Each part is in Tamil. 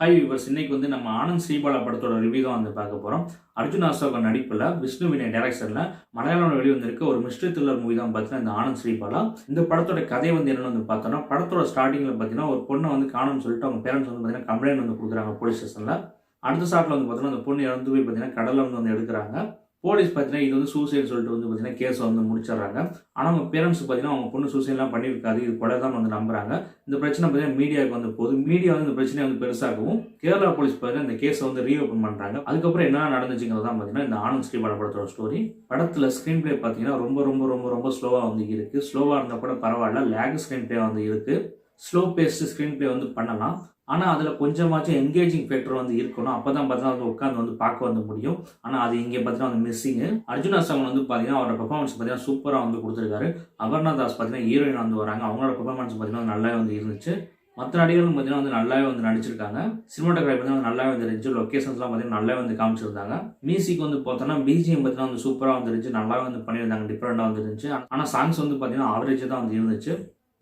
ஹாய் வியூவர்ஸ், இன்னைக்கு நம்ம ஆனந்த் ஸ்ரீபாலா படத்தோட ரிவ்யூ தான் பார்க்க போகிறோம். அர்ஜுன் அசோகன் நடிப்பில் விஷ்ணு வினய் டைரக்ஷனில் மலையாளம் வெளிவந்திருக்க ஒரு மிஸ்ட்ரி த்ரில்லர் மூவி தான் பார்த்தீங்கன்னா இந்த ஆனந்த் ஸ்ரீபாலா. இந்த படத்தோட கதை என்னன்னு பார்த்தோம்னா, படத்தோட ஸ்டார்டிங்கில் பார்த்தீங்கன்னா ஒரு பொண்ணை காணும்னு சொல்லிட்டு அவங்க பேரண்ட்ஸ் பார்த்தீங்கன்னா கம்ப்ளைண்ட் கொடுக்குறாங்க போலீஸ் ஸ்டேஷனில். அடுத்த ஷாட்டில் பார்த்தீங்கன்னா அந்த பொண்ணு இறந்து போய் பார்த்தீங்கன்னா கடலில் எடுக்கிறாங்க. போலீஸ் பார்த்தீங்கன்னா இது சூசைட் சொல்லிட்டு பார்த்தீங்கன்னா கேஸை முடிச்சிடறாங்க. ஆனால் அவங்க பேரண்ட்ஸ் பார்த்தீங்கன்னா அவங்க பொண்ணு சூசைட்லாம் பண்ணியிருக்காது, இது கொலை தான் நம்புறாங்க. இந்த பிரச்சனை பார்த்தீங்கன்னா மீடியாவுக்கு போது மீடியா இந்த பிரச்சனையை பெருசாகவும் கேரளா போலீஸ் பார்த்தீங்கன்னா இந்த கேஸை ரீஓப்பன் பண்ணுறாங்க. அதுக்கப்புறம் என்ன நடந்துச்சுங்கிறது தான் பார்த்தீங்கன்னா இந்த ஆனந்த் ஸ்ரீபாலா படத்தோட ஸ்டோரி. படத்தில் ஸ்க்ரீன் பிளே பார்த்தீங்கன்னா ரொம்ப ரொம்ப ரொம்ப ரொம்ப ஸ்லோவாக இருக்குது. ஸ்லோவாக இருந்தால் கூட பரவாயில்ல, லேக் ஸ்க்ரீன் பிளே இருக்குது. ஸ்லோ பேஸ்ட் ஸ்க்ரீன் பிளே பண்ணலாம். ஆனால் அதில் கொஞ்சமாச்சும் என்கேஜிங் ஃபேக்டர் இருக்கணும். அப்போ தான் பார்த்தீங்கன்னா உட்காந்து பார்க்க முடியும். ஆனால் அது இங்கே பார்த்தீங்கன்னா மிஸ்ஸிங்கு. அர்ஜுன் அசோகன் பார்த்தீங்கன்னா அவரோட பெர்ஃபார்மன்ஸ் பார்த்தீங்கன்னா சூப்பராக கொடுத்துருக்காரு. அபர்ணா தாஸ் பார்த்தீங்கன்னா ஹீரோயின் வராங்க. அவங்களோட பெர்ஃபார்மன்ஸ் பார்த்தீங்கன்னா நல்லாவே இருந்துச்சு. மற்ற நடிகர்களும் பார்த்தீங்கன்னா நல்லாவே நடிச்சிருக்காங்க. சினிமாட்டோகிராஃபி பார்த்தீங்கன்னா நல்லாவே இருந்துச்சு. லொக்கேஷன்ஸ்லாம் பார்த்தீங்கன்னா நல்லாவே காமிச்சிருந்தாங்க. மியூசிக் பார்த்தோன்னா பிஜிஎம் பார்த்தீங்கன்னா சூப்பராக இருந்துச்சு. நல்லாவே பண்ணியிருந்தாங்க, டிஃப்ரெண்டாக இருந்துச்சு. ஆனால் சாங்ஸ் பார்த்தீங்கன்னா ஆவரேஜாக தான் இருந்துச்சு.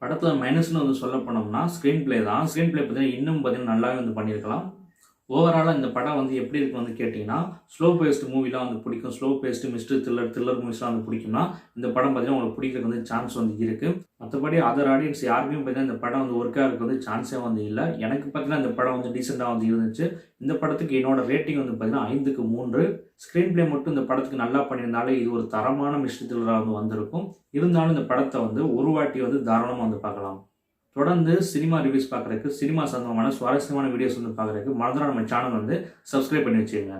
படத்தில் மைனஸ்னு சொல்ல போனோம்னா ஸ்க்ரீன் பிளே தான். ஸ்க்ரீன் பிளே பார்த்தீங்கன்னா இன்னும் பார்த்தீங்கன்னா நல்லாவே பண்ணியிருக்கலாம். ஓவராலாக இந்த படம் எப்படி இருக்குன்னு கேட்டிங்கன்னா, ஸ்லோ பேஸ்ட் மூவிலாம் பிடிக்கும். ஸ்லோ பேஸ்ட் மிஸ்ட்ரி த்ரில்லர் மூவிஸ்லாம் பிடிக்கும்னா இந்த படம் பார்த்தீங்கன்னா உங்களுக்கு பிடிக்கிறதுக்கு சான்ஸ் இருக்குது. மற்றபடி அதர் ஆடியன்ஸ் யாருமே பார்த்தீங்கன்னா இந்த படம் ஒர்க்காக இருக்கிறது சான்ஸே இல்லை. எனக்கு பார்த்தீங்கன்னா இந்த படம் டீசெண்டாக இருந்துச்சு. இந்த படத்துக்கு என்னோட ரேட்டிங் பார்த்தீங்கன்னா 5க்கு 3. ஸ்க்ரீன் பிளே மட்டும் இந்த படத்துக்கு நல்லா பண்ணியிருந்தாலே இது ஒரு தரமான மிஸ்ட்ரி த்ரில்லராக வந்திருக்கும். இருந்தாலும் இந்த படத்தை ஒரு வாட்டி தாராளமாக பார்க்கலாம். தொடர்ந்து சினிமா ரிவ்யூஸ் பார்க்குறதுக்கு, சினிமா சம்பந்தமான சுவாரஸ்யமான வீடியோஸ் பார்க்குறதுக்கு மறந்துடாம நம்ம சேனல் சப்ஸ்கிரைப் பண்ணி வச்சுக்கோங்க.